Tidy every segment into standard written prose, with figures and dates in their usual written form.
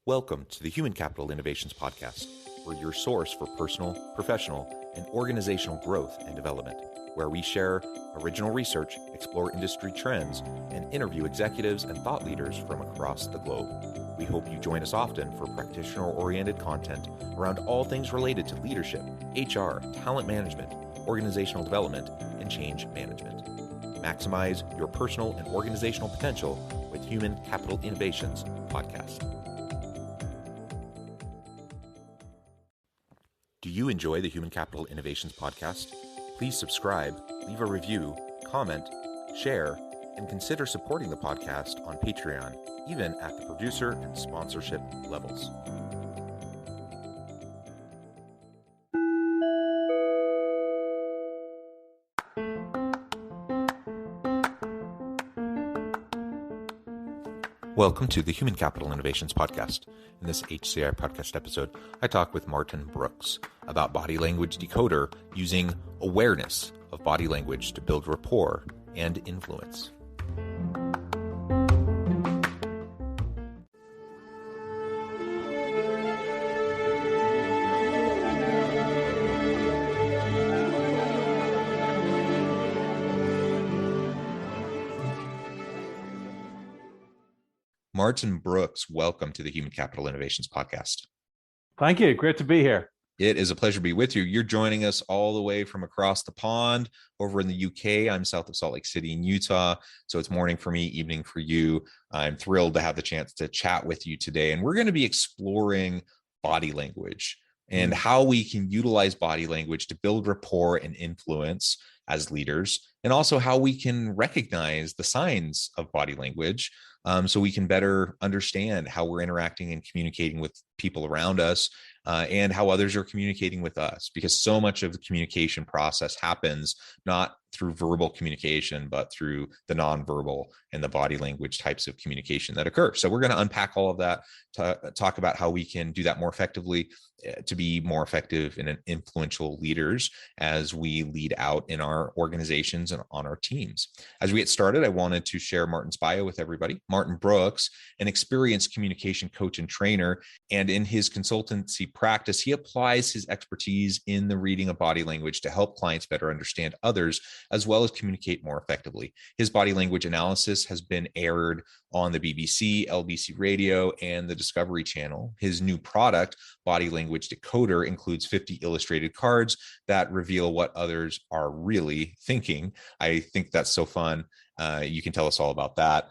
Welcome to the Human Capital Innovations Podcast. We're your source for personal, professional, and organizational growth and development, where we share original research, explore industry trends, and interview executives and thought leaders from across the globe. We hope you join us often for practitioner-oriented content around all things related to leadership, HR, talent management, organizational development, and change management. Maximize your personal and organizational potential with Human Capital Innovations Podcast. Do you enjoy the Human Capital Innovations Podcast? Please subscribe, leave a review, comment, share, and consider supporting the podcast on Patreon, even at the producer and sponsorship levels. Welcome to the Human Capital Innovations Podcast. In this HCI podcast episode, I talk with Martin Brooks about body language decoder using awareness of body language to build rapport and influence. Martin Brooks, welcome to the Human Capital Innovations Podcast. Thank you. Great to be here. It is a pleasure to be with you. You're joining us all the way from across the pond over in the UK. I'm south of Salt Lake City in Utah. So it's morning for me, evening for you. I'm thrilled to have the chance to chat with you today. And we're going to be exploring body language and how we can utilize body language to build rapport and influence as leaders, and also how we can recognize the signs of body language so we can better understand how we're interacting and communicating with people around us and how others are communicating with us, because so much of the communication process happens not through verbal communication, but through the nonverbal and the body language types of communication that occur. So we're going to unpack all of that, talk about how we can do that more effectively to be more effective and influential leaders as we lead out in our organizations and on our teams. As we get started, I wanted to share Martin's bio with everybody. Martin Brooks, an experienced communication coach and trainer, and in his consultancy practice, he applies his expertise in the reading of body language to help clients better understand others, as well as communicate more effectively. His body language analysis has been aired on the BBC, LBC Radio, and the Discovery Channel. His new product, Body Language Decoder, includes 50 illustrated cards that reveal what others are really thinking. I think that's so fun. You can tell us all about that.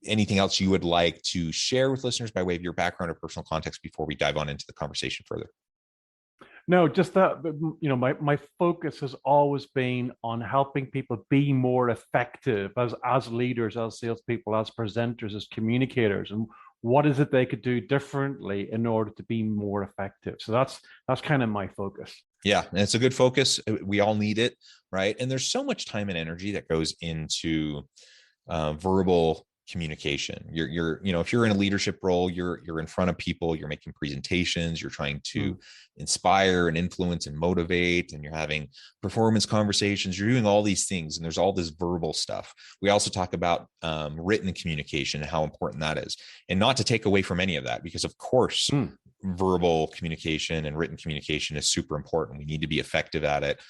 Anything else you would like to share with listeners by way of your background or personal context before we dive on into the conversation further? No, just that, my focus has always been on helping people be more effective as leaders, as salespeople, as presenters, as communicators, and what is it they could do differently in order to be more effective. So that's kind of my focus. Yeah, and it's a good focus. We all need it, right? And there's so much time and energy that goes into verbal communication. If you're in a leadership role, you're in front of people, you're making presentations, you're trying to inspire and influence and motivate, and you're having performance conversations, you're doing all these things, and there's all this verbal stuff. We also talk about written communication and how important that is, and not to take away from any of that, because of course, verbal communication and written communication is super important. We need to be effective at it.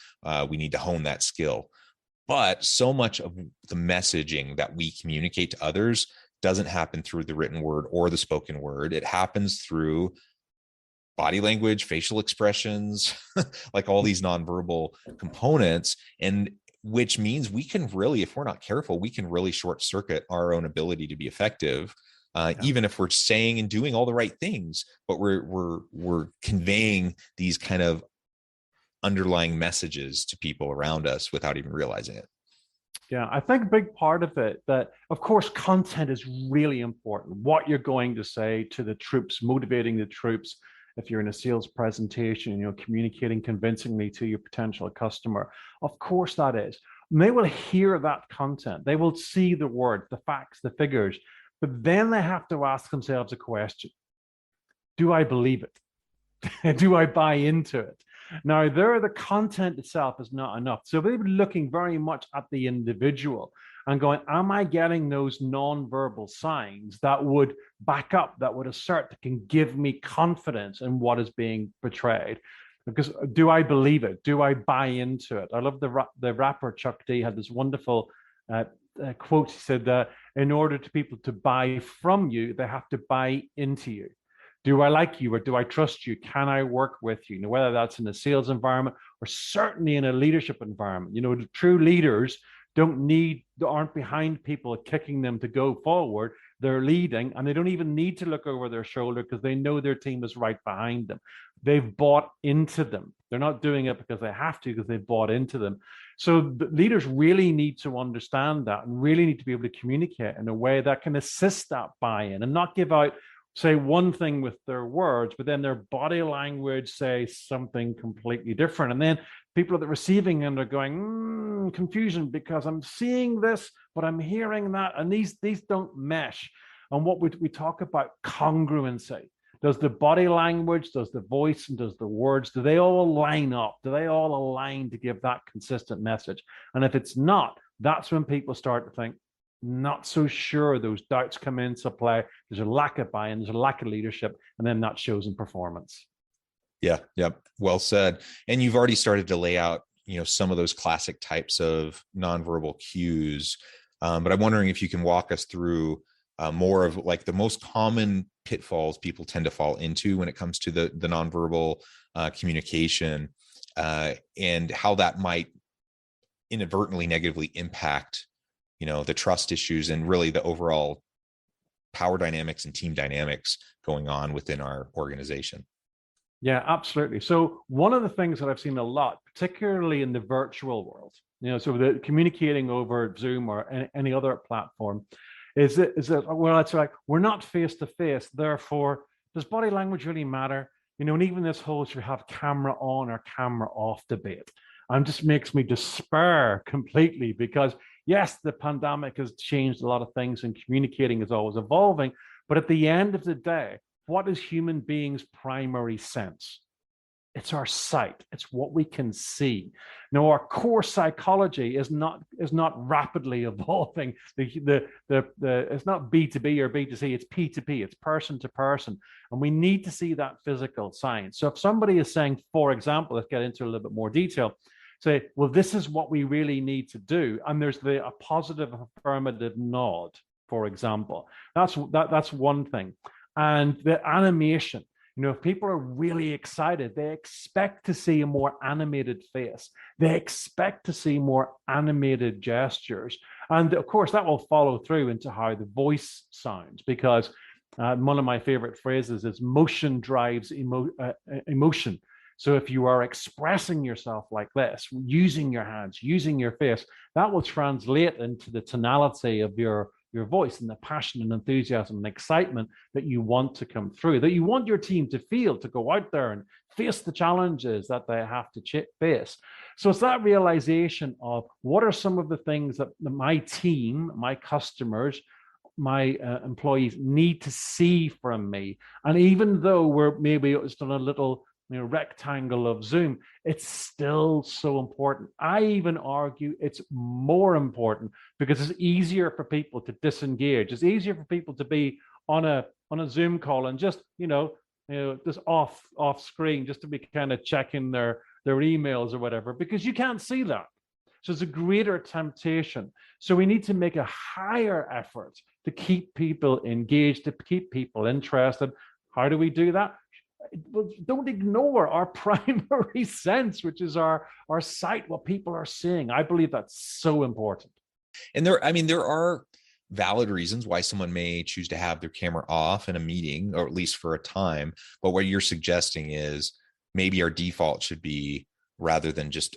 We need to hone that skill. But so much of the messaging that we communicate to others doesn't happen through the written word or the spoken word. It happens through body language, facial expressions, like all these nonverbal components, and which means we can really, if we're not careful, we can really short circuit our own ability to be effective. Even if we're saying and doing all the right things, but we're conveying these kind of underlying messages to people around us without even realizing it. Yeah, I think a big part of it that, of course, content is really important. What you're going to say to the troops, motivating the troops. If you're in a sales presentation, communicating convincingly to your potential customer, of course that is. And they will hear that content. They will see the words, the facts, the figures, but then they have to ask themselves a question. Do I believe it? Do I buy into it? Now, the content itself is not enough. So we're looking very much at the individual. and going, am I getting those nonverbal signs that would back up, that would assert, that can give me confidence in what is being portrayed? Because do I believe it? Do I buy into it? I love the rapper Chuck D had this wonderful quote. He said that in order to people to buy from you, they have to buy into you. Do I like you, or do I trust you? Can I work with you? You know, whether that's in a sales environment or certainly in a leadership environment. You know, the true leaders aren't behind people kicking them to go forward. They're leading, and they don't even need to look over their shoulder because they know their team is right behind them. They've bought into them. They're not doing it because they have to, because they've bought into them. So the leaders really need to understand that and really need to be able to communicate in a way that can assist that buy-in and not give out, say one thing with their words, but then their body language say something completely different. And then people at the receiving end are going, confusion, because I'm seeing this, but I'm hearing that, and these don't mesh. And what we talk about congruency. Does the body language, does the voice, and does the words, do they all line up? Do they all align to give that consistent message? And if it's not, that's when people start to think, not so sure, those doubts come into play. There's a lack of buy-in, there's a lack of leadership, and then that shows in performance. Yeah. Well said. And you've already started to lay out, some of those classic types of nonverbal cues. But I'm wondering if you can walk us through more of like the most common pitfalls people tend to fall into when it comes to the nonverbal communication, and how that might inadvertently negatively impact, the trust issues and really the overall power dynamics and team dynamics going on within our organization. Yeah, absolutely. So one of the things that I've seen a lot, particularly in the virtual world, so the communicating over Zoom or any other platform, is that well, it's like we're not face to face. Therefore, does body language really matter? And even this whole should we have camera on or camera off debate, and just makes me despair completely, because yes, the pandemic has changed a lot of things and communicating is always evolving. But at the end of the day, what is human beings' primary sense? It's our sight. It's what we can see. Now, our core psychology is not rapidly evolving. It's not B2B or B2C. It's P2P. It's person to person, and we need to see that physical sign. So, if somebody is saying, for example, let's get into a little bit more detail. Say, well, this is what we really need to do, and there's a positive affirmative nod, for example. That's one thing, and the animation. If people are really excited, they expect to see a more animated face. They expect to see more animated gestures. And of course, that will follow through into how the voice sounds, because one of my favorite phrases is motion drives emotion. So if you are expressing yourself like this, using your hands, using your face, that will translate into the tonality of your voice and the passion and enthusiasm and excitement that you want to come through, that you want your team to feel, to go out there and face the challenges that they have to face. So it's that realization of what are some of the things that my team, my customers, my employees need to see from me. And even though we're maybe just on a little rectangle of Zoom, it's still so important. I even argue it's more important because it's easier for people to disengage. It's easier for people to be on a Zoom call and just just off screen, just to be kind of checking their emails or whatever, because you can't see that. So it's a greater temptation. So we need to make a higher effort to keep people engaged, to keep people interested. How do we do that? Don't ignore our primary sense, which is our sight, what people are seeing. I believe that's so important. And there are valid reasons why someone may choose to have their camera off in a meeting, or at least for a time. But what you're suggesting is maybe our default should be, rather than just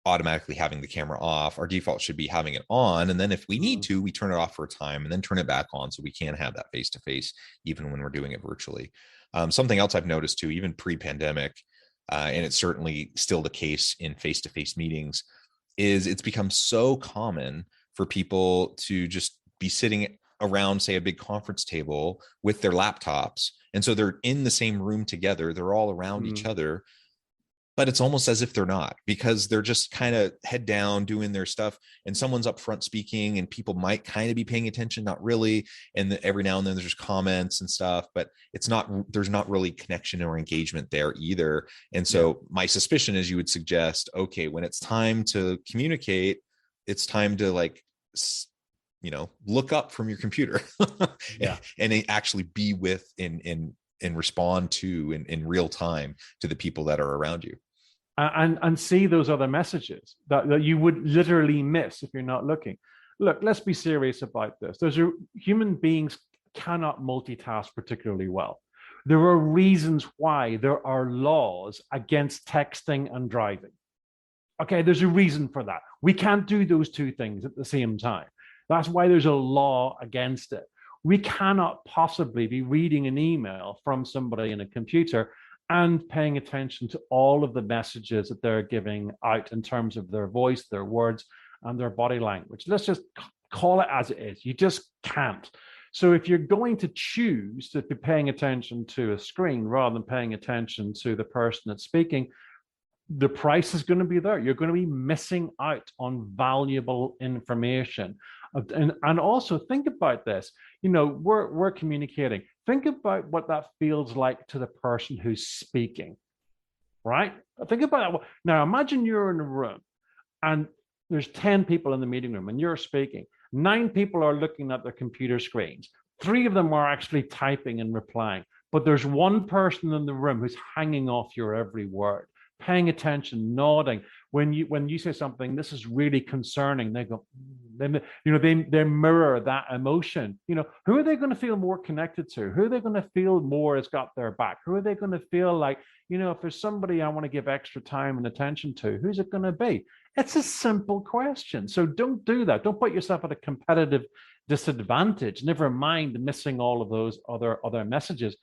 automatically having the camera off, our default should be having it on. And then if we need to, we turn it off for a time and then turn it back on, so we can have that face-to-face, even when we're doing it virtually. Something else I've noticed too, even pre-pandemic, and it's certainly still the case in face-to-face meetings, is it's become so common for people to just be sitting around, say, a big conference table with their laptops. And so they're in the same room together. They're all around each other, but it's almost as if they're not, because they're just kind of head down doing their stuff, and someone's up front speaking and people might kind of be paying attention, not really. And every now and then there's comments and stuff, but there's not really connection or engagement there either. And so my suspicion is you would suggest, okay, when it's time to communicate, it's time to like, look up from your computer and actually be with and respond to in real time to the people that are around you. And see those other messages that you would literally miss if you're not looking. Look, let's be serious about this. Human beings cannot multitask particularly well. There are reasons why there are laws against texting and driving. Okay, there's a reason for that. We can't do those two things at the same time. That's why there's a law against it. We cannot possibly be reading an email from somebody in a computer and paying attention to all of the messages that they're giving out in terms of their voice, their words, and their body language. Let's just call it as it is. You just can't. So if you're going to choose to be paying attention to a screen rather than paying attention to the person that's speaking, the price is going to be there. You're going to be missing out on valuable information. And also think about this. We're communicating. Think about what that feels like to the person who's speaking, right? Think about that. Now, imagine you're in a room and there's 10 people in the meeting room and you're speaking. 9 people are looking at their computer screens. 3 of them are actually typing and replying. But there's one person in the room who's hanging off your every word, paying attention, nodding. When you say something, this is really concerning, they go, they mirror that emotion. Who are they going to feel more connected to? Who are they going to feel more has got their back? Who are they going to feel like, if there's somebody I want to give extra time and attention to, who's it going to be? It's a simple question. So don't do that. Don't put yourself at a competitive disadvantage. Never mind missing all of those other messages.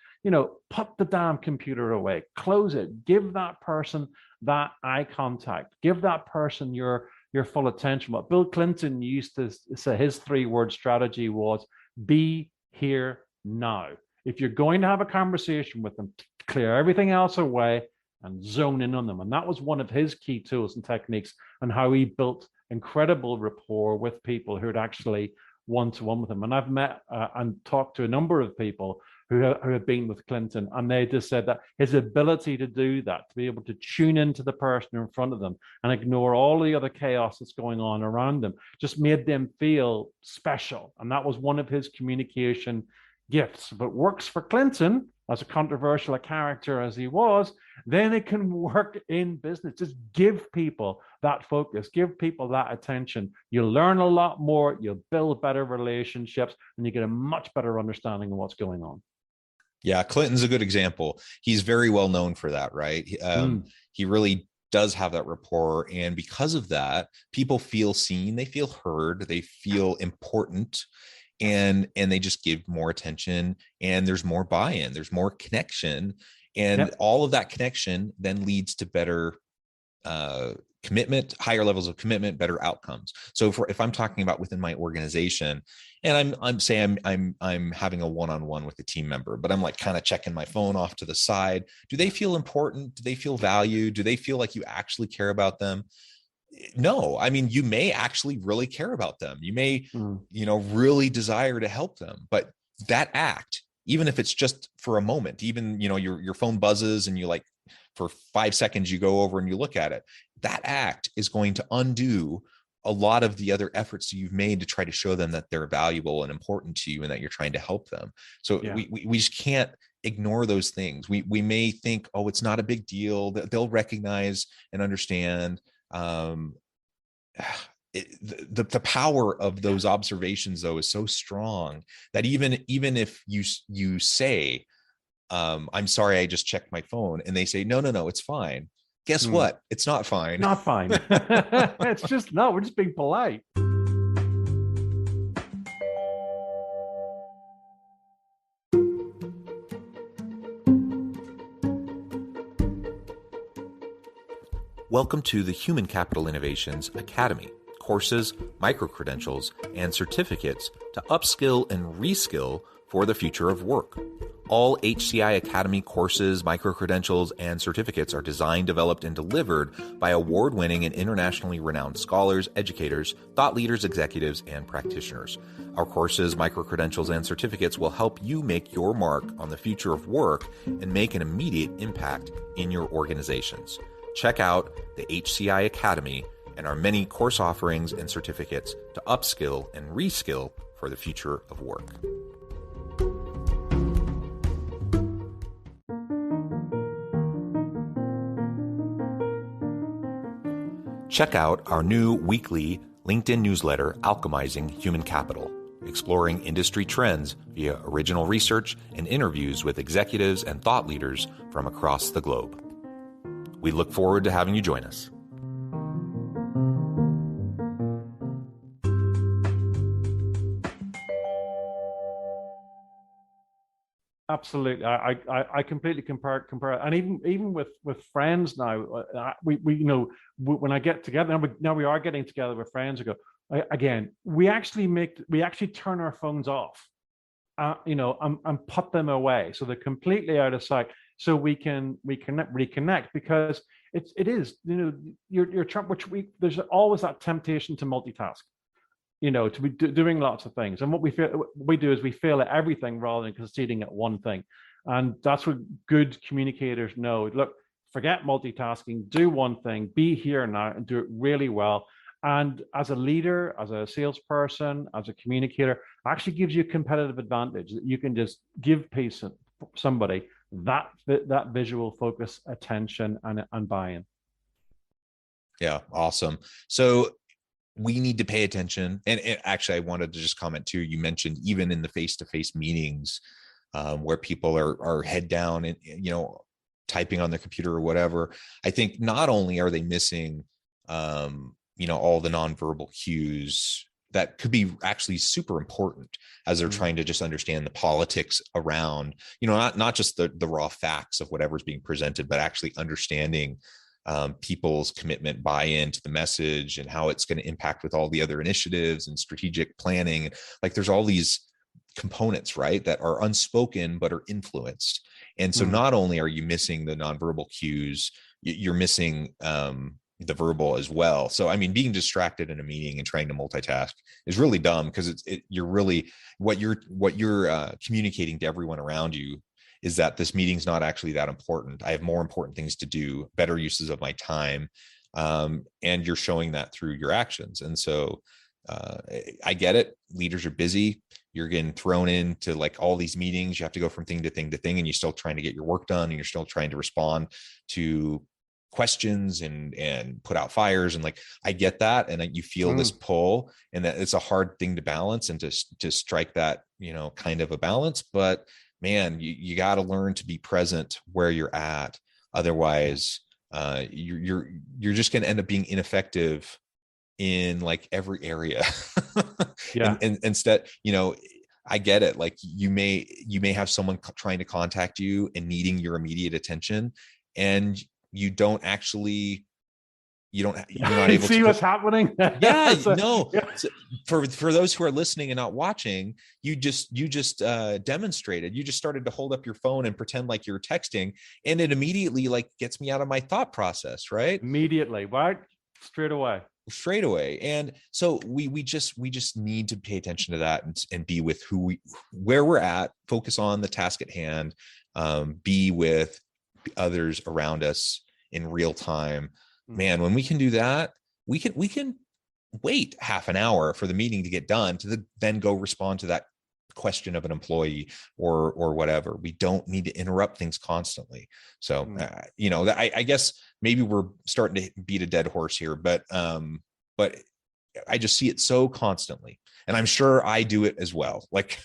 Put the damn computer away, close it, give that person that eye contact, give that person your full attention. What Bill Clinton used to say, his 3-word strategy was be here now. If you're going to have a conversation with them, clear everything else away and zone in on them. And that was one of his key tools and techniques on how he built incredible rapport with people who had actually one-to-one with him. And I've met and talked to a number of people who have been with Clinton, and they just said that his ability to do that, to be able to tune into the person in front of them and ignore all the other chaos that's going on around them, just made them feel special. And that was one of his communication gifts. If it works for Clinton, as a controversial a character as he was, then it can work in business. Just give people that focus, give people that attention. You'll learn a lot more, you'll build better relationships, and you get a much better understanding of what's going on. Yeah, Clinton's a good example. He's very well known for that, right? He really does have that rapport. And because of that, people feel seen, they feel heard, they feel important, and they just give more attention, and there's more buy-in, there's more connection. And all of that connection then leads to better commitment, higher levels of commitment, better outcomes. So if I'm talking about within my organization, and I'm saying I'm having a one-on-one with a team member, but I'm like kind of checking my phone off to the side. Do they feel important? Do they feel valued? Do they feel like you actually care about them? No, I mean, you may actually really care about them. You may, really desire to help them, but that act, even if it's just for a moment, even, your phone buzzes and you like, for 5 seconds, you go over and you look at it, that act is going to undo a lot of the other efforts you've made to try to show them that they're valuable and important to you and that you're trying to help them. So we just can't ignore those things. We may think, oh, it's not a big deal, that they'll recognize and understand. The power of those observations, though, is so strong that even if you say, I'm sorry, I just checked my phone, and they say, no, it's fine. Guess what? It's not fine. Not fine. It's just, no, we're just being polite. Welcome to the Human Capital Innovations Academy. Courses, micro-credentials, and certificates to upskill and reskill for the future of work. All HCI Academy courses, micro-credentials, and certificates are designed, developed, and delivered by award-winning and internationally renowned scholars, educators, thought leaders, executives, and practitioners. Our courses, micro-credentials, and certificates will help you make your mark on the future of work and make an immediate impact in your organizations. Check out the HCI Academy and our many course offerings and certificates to upskill and reskill for the future of work. Check out our new weekly LinkedIn newsletter, Alchemizing Human Capital, exploring industry trends via original research and interviews with executives and thought leaders from across the globe. We look forward to having you join us. Absolutely, I completely compare, and even with friends now, we when I get together now, we are getting together with friends. Again, we actually turn our phones off, and put them away so they're completely out of sight, so we can reconnect, because it is, there's always that temptation to multitask, to be doing lots of things. And what we do is we fail at everything rather than succeeding at one thing. And that's what good communicators know. Look, forget multitasking, do one thing, be here now, and do it really well. And as a leader, as a salesperson, as a communicator, actually gives you a competitive advantage that you can just give somebody that visual focus, attention, and buy-in. Yeah, awesome. So we need to pay attention. And actually, I wanted to just comment too. You mentioned even in the face-to-face meetings, where people are head down and typing on their computer or whatever. I think not only are they missing, all the nonverbal cues that could be actually super important as they're trying to just understand the politics around, not just the raw facts of whatever's being presented, but actually understanding people's commitment, buy-in to the message, and how it's going to impact with all the other initiatives and strategic planning. Like there's all these components, right, that are unspoken but are influenced. And so not only are you missing the nonverbal cues, you're missing the verbal as well. So I mean, being distracted in a meeting and trying to multitask is really dumb, because you're really what you're communicating to everyone around you is that this meeting's not actually that important. I have more important things to do, better uses of my time. And you're showing that through your actions. And so I get it. Leaders are busy. You're getting thrown into like all these meetings. You have to go from thing to thing to thing, and you're still trying to get your work done, and you're still trying to respond to questions and put out fires. And like, I get that. And you feel this pull, and that it's a hard thing to balance, and to strike that, kind of a balance. But man, you got to learn to be present where you're at. Otherwise, you're just going to end up being ineffective in like every area. Yeah. And instead, I get it. Like you may have someone trying to contact you and needing your immediate attention, and you're not able see to what's happening. Yeah, no. So for those who are listening and not watching, you just demonstrated. You just started to hold up your phone and pretend like you're texting, and it immediately like gets me out of my thought process, right? Immediately, right? Straight away. And so we just need to pay attention to that, and be with where we're at, focus on the task at hand, be with others around us in real time. Man, when we can do that, we can wait half an hour for the meeting to get done to then go respond to that question of an employee or whatever. We don't need to interrupt things constantly. So, I guess maybe we're starting to beat a dead horse here, but I just see it so constantly, and I'm sure I do it as well. Like,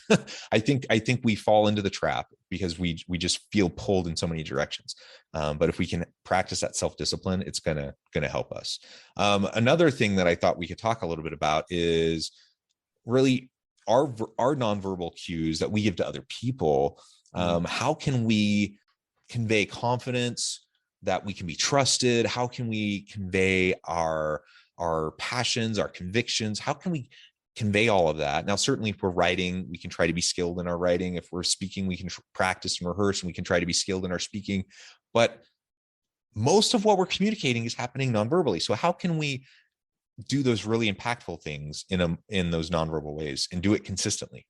I think we fall into the trap because we just feel pulled in so many directions. But if we can practice that self-discipline, it's gonna help us. Another thing that I thought we could talk a little bit about is really our nonverbal cues that we give to other people. How can we convey confidence, that we can be trusted? How can we convey our passions, our convictions? How can we convey all of that. Now, certainly if we're writing, we can try to be skilled in our writing. If we're speaking, we can practice and rehearse, and we can try to be skilled in our speaking. But most of what we're communicating is happening nonverbally. So how can we do those really impactful things in those nonverbal ways and do it consistently?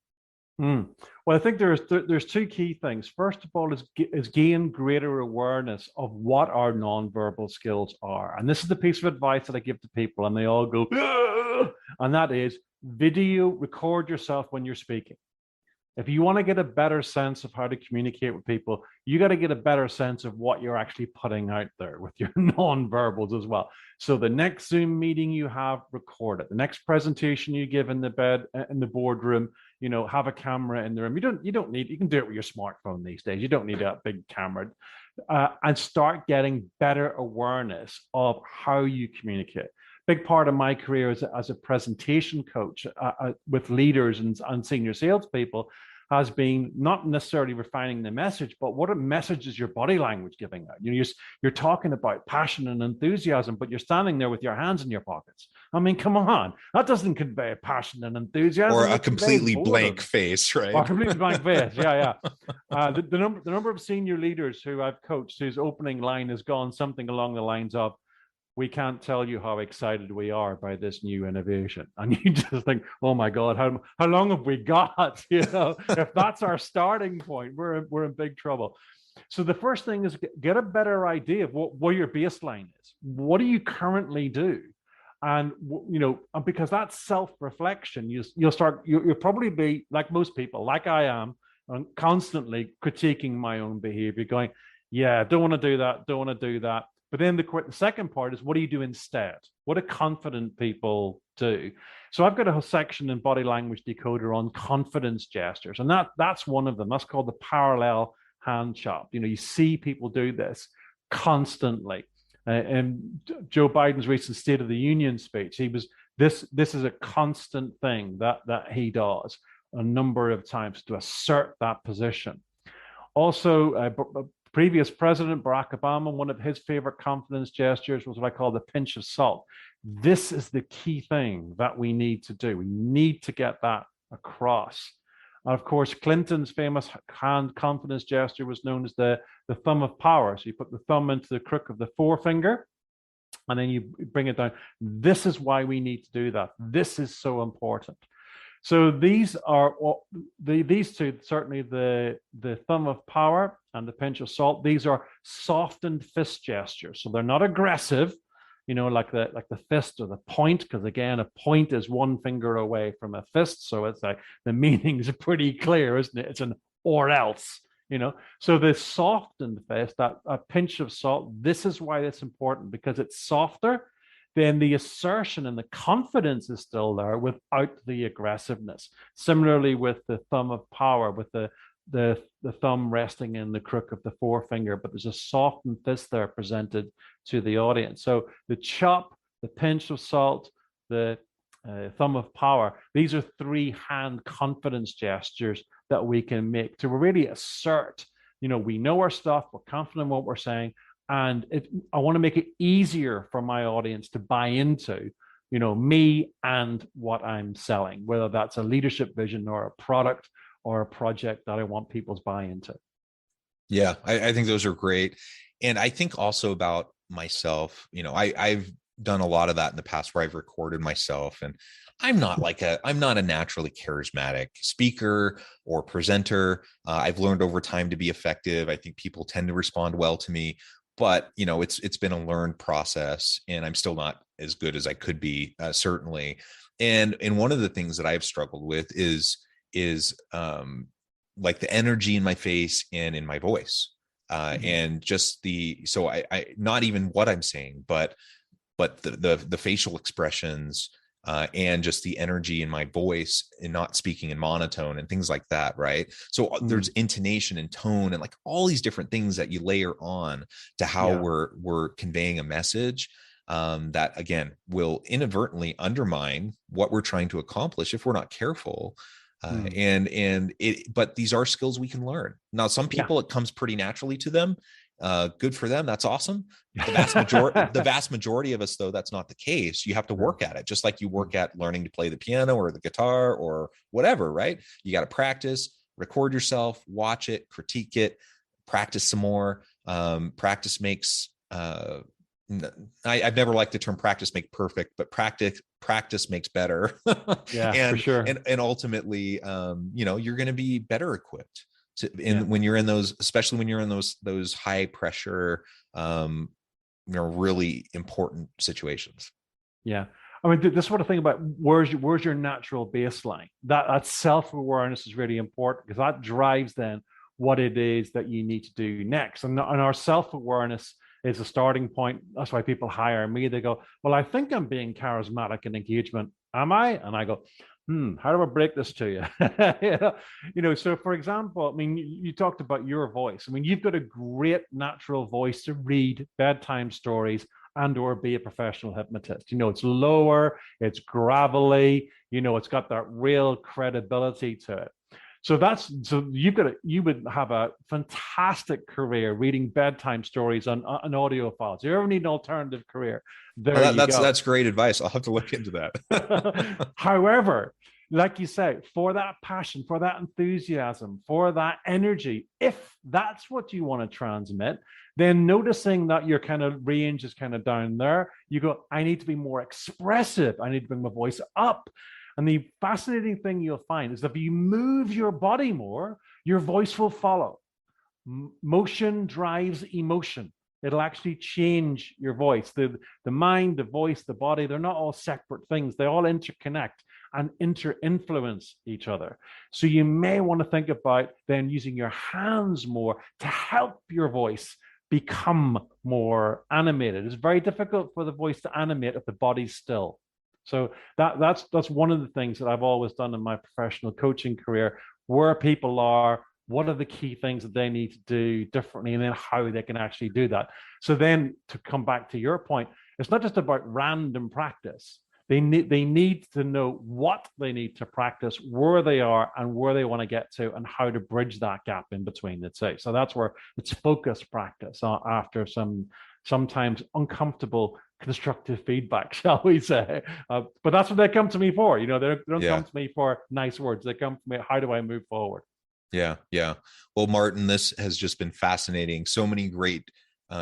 Well, I think there's two key things. First of all, is gain greater awareness of what our nonverbal skills are, and this is the piece of advice that I give to people, and they all go, "Ugh!" And that is record yourself when you're speaking. If you want to get a better sense of how to communicate with people, you got to get a better sense of what you're actually putting out there with your nonverbals as well. So the next Zoom meeting you have, record it. The next presentation you give in the boardroom, have a camera in the room. You can do it with your smartphone these days. You don't need a big camera, and start getting better awareness of how you communicate. Big part of my career as a presentation coach with leaders and senior salespeople has been not necessarily refining the message, but what message is your body language giving out? You're talking about passion and enthusiasm, but you're standing there with your hands in your pockets. I mean, come on, that doesn't convey passion and enthusiasm. Or a completely blank face, right? Or a completely blank face, yeah. The number of senior leaders who I've coached whose opening line has gone something along the lines of, "We can't tell you how excited we are by this new innovation." And you just think, oh my God, how long have we got? If that's our starting point, we're in big trouble. So the first thing is get a better idea of what your baseline is. What do you currently do? And because that's self-reflection, you'll probably be like most people, like I am, constantly critiquing my own behavior, going, yeah, don't want to do that. But then the second part is, what do you do instead? What do confident people do? So I've got a whole section in Body Language Decoder on confidence gestures, and that's one of them. That's called the parallel hand chop. You see people do this constantly. And Joe Biden's recent State of the Union speech, this is a constant thing that he does a number of times to assert that position. Also, previous President Barack Obama, one of his favorite confidence gestures was what I call the pinch of salt. This is the key thing that we need to do. We need to get that across. And of course, Clinton's famous hand confidence gesture was known as the thumb of power. So you put the thumb into the crook of the forefinger, and then you bring it down. This is why we need to do that. This is so important. So these two, certainly the thumb of power and the pinch of salt, these are softened fist gestures. So they're not aggressive, like the fist or the point, because again, a point is one finger away from a fist. So it's like the meanings are pretty clear, isn't it? It's an or else, So the softened fist, that a pinch of salt, this is why it's important, because it's softer. Then the assertion and the confidence is still there without the aggressiveness. Similarly with the thumb of power, with the thumb resting in the crook of the forefinger, but there's a softened fist there presented to the audience. So the chop, the pinch of salt, the thumb of power, these are three hand confidence gestures that we can make to really assert, we know our stuff, we're confident in what we're saying, and I want to make it easier for my audience to buy into, me and what I'm selling, whether that's a leadership vision or a product or a project that I want people to buy into. Yeah, I think those are great. And I think also about myself, I've done a lot of that in the past where I've recorded myself, and I'm not a naturally charismatic speaker or presenter. I've learned over time to be effective. I think people tend to respond well to me, but it's been a learned process, and I'm still not as good as I could be, certainly. And one of the things that I've struggled with is like the energy in my face and in my voice, and just I not even what I'm saying, but the facial expressions, and just the energy in my voice and not speaking in monotone and things like that, right? So there's intonation and tone and like all these different things that you layer on to how we're conveying a message, that again will inadvertently undermine what we're trying to accomplish if we're not careful. But these are skills we can learn. Now, some people it comes pretty naturally to them. Good for them. That's awesome. The vast majority of us, though, that's not the case. You have to work at it, just like you work at learning to play the piano or the guitar or whatever, right? You got to practice, record yourself, watch it, critique it, practice some more. Practice makes, I've never liked the term practice make perfect, but practice makes better. Yeah, for sure. And ultimately, you're going to be better equipped when you're in those, especially when you're in those high pressure, really important situations. Yeah. I mean, this sort of thing about where's your natural baseline. That self-awareness is really important, because that drives then what it is that you need to do next. And our self-awareness is a starting point. That's why people hire me. They go, well, I think I'm being charismatic in engagement. Am I? And I go, how do I break this to you? So for example, I mean, you talked about your voice. I mean, you've got a great natural voice to read bedtime stories and or be a professional hypnotist. It's lower, it's gravelly, it's got that real credibility to it. So you would have a fantastic career reading bedtime stories on audio files. If you ever need an alternative career, that's great advice. I'll have to look into that. However, like you say, for that passion, for that enthusiasm, for that energy, if that's what you want to transmit, then noticing that your kind of range is kind of down there, you go, I need to be more expressive. I need to bring my voice up. And the fascinating thing you'll find is that if you move your body more, your voice will follow. Motion drives emotion. It'll actually change your voice. The mind, the voice, the body, they're not all separate things. They all interconnect and inter-influence each other. So you may want to think about then using your hands more to help your voice become more animated. It's very difficult for the voice to animate if the body's still. So that's one of the things that I've always done in my professional coaching career, where people are, what are the key things that they need to do differently, and then how they can actually do that. So then, to come back to your point, it's not just about random practice. They need to know what they need to practice, where they are and where they want to get to, and how to bridge that gap in between the two. So that's where it's focused practice after sometimes uncomfortable constructive feedback, shall we say. But that's what they come to me for. They don't come to me for nice words. They come to me, how do I move forward? Yeah. Well, Martin, this has just been fascinating. So many great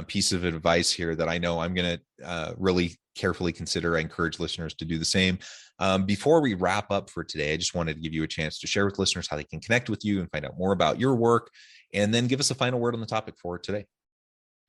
pieces of advice here that I know I'm going to really carefully consider. I encourage listeners to do the same. Before we wrap up for today, I just wanted to give you a chance to share with listeners how they can connect with you and find out more about your work, and then give us a final word on the topic for today.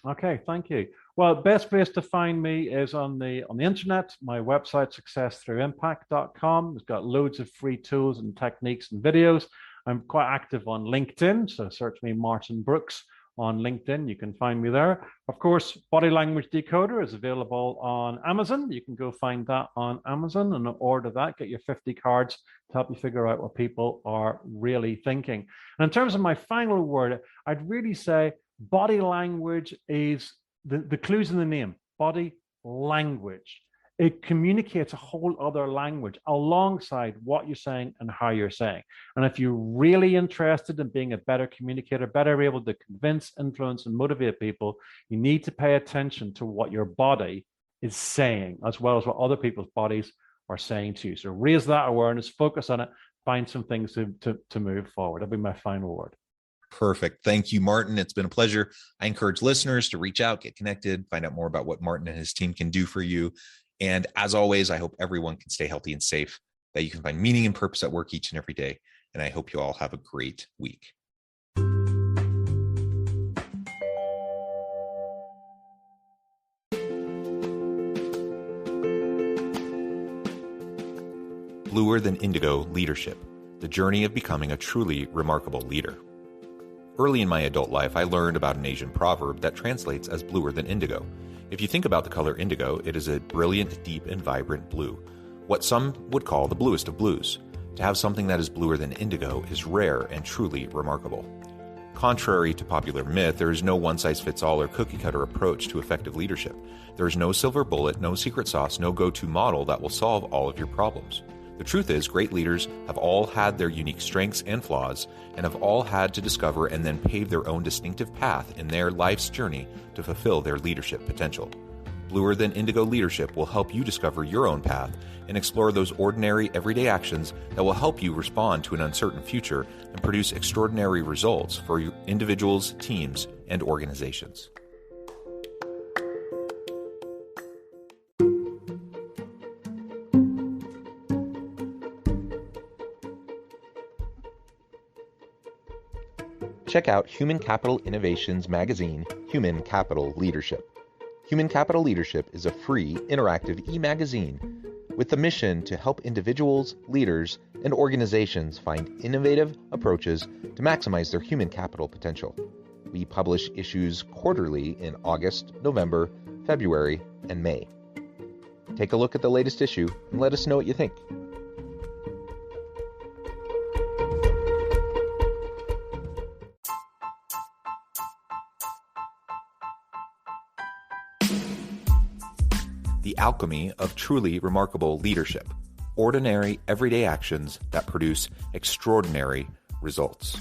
Okay, thank you. Well, best place to find me is on the internet. My website, successtrough'impact.com. It's got loads of free tools and techniques and videos. I'm quite active on LinkedIn, so search me Martin Brooks on LinkedIn. You can find me there. Of course, Body Language Decoder is available on Amazon. You can go find that on Amazon and order that. Get your 50 cards to help you figure out what people are really thinking. And in terms of my final word, I'd really say body language is the clues in the name. Body language. It communicates a whole other language alongside what you're saying and how you're saying. And if you're really interested in being a better communicator, better able to convince, influence, and motivate people, you need to pay attention to what your body is saying, as well as what other people's bodies are saying to you. So raise that awareness, focus on it, find some things to move forward. That'll be my final word. Perfect. Thank you, Martin. It's been a pleasure. I encourage listeners to reach out, get connected, find out more about what Martin and his team can do for you. And as always, I hope everyone can stay healthy and safe, that you can find meaning and purpose at work each and every day. And I hope you all have a great week. Bluer Than Indigo Leadership, the journey of becoming a truly remarkable leader. Early in my adult life, I learned about an Asian proverb that translates as bluer than indigo. If you think about the color indigo, it is a brilliant, deep, and vibrant blue, what some would call the bluest of blues. To have something that is bluer than indigo is rare and truly remarkable. Contrary to popular myth, there is no one-size-fits-all or cookie-cutter approach to effective leadership. There is no silver bullet, no secret sauce, no go-to model that will solve all of your problems. The truth is, great leaders have all had their unique strengths and flaws, and have all had to discover and then pave their own distinctive path in their life's journey to fulfill their leadership potential. Bluer Than Indigo Leadership will help you discover your own path and explore those ordinary, everyday actions that will help you respond to an uncertain future and produce extraordinary results for individuals, teams, and organizations. Check out Human Capital Innovations magazine, Human Capital Leadership. Human Capital Leadership is a free, interactive e-magazine with the mission to help individuals, leaders, and organizations find innovative approaches to maximize their human capital potential. We publish issues quarterly in August, November, February, and May. Take a look at the latest issue and let us know what you think. The alchemy of truly remarkable leadership. Ordinary, everyday actions that produce extraordinary results.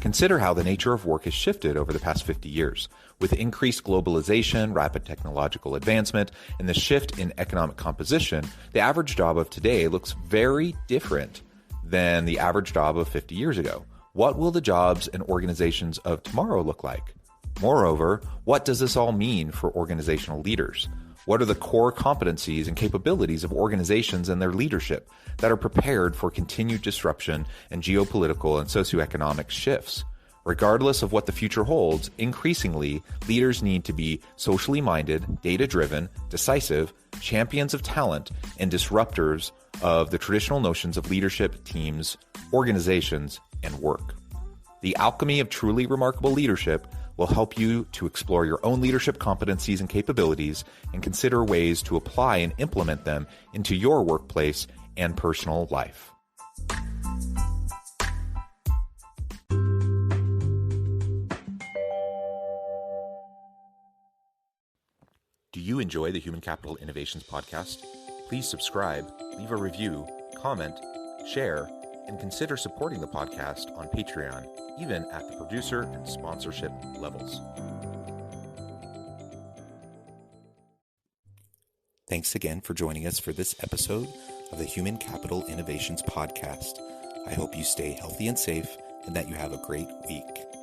Consider how the nature of work has shifted over the past 50 years. With increased globalization, rapid technological advancement, and the shift in economic composition, the average job of today looks very different than the average job of 50 years ago. What will the jobs and organizations of tomorrow look like? Moreover, what does this all mean for organizational leaders? What are the core competencies and capabilities of organizations and their leadership that are prepared for continued disruption and geopolitical and socioeconomic shifts? Regardless of what the future holds, increasingly, leaders need to be socially minded, data-driven, decisive, champions of talent, and disruptors of the traditional notions of leadership, teams, organizations, and work. The alchemy of truly remarkable leadership will help you to explore your own leadership competencies and capabilities and consider ways to apply and implement them into your workplace and personal life. Do you enjoy the Human Capital Innovations podcast? Please subscribe, leave a review, comment, share, and consider supporting the podcast on Patreon, even at the producer and sponsorship levels. Thanks again for joining us for this episode of the Human Capital Innovations podcast. I hope you stay healthy and safe and that you have a great week.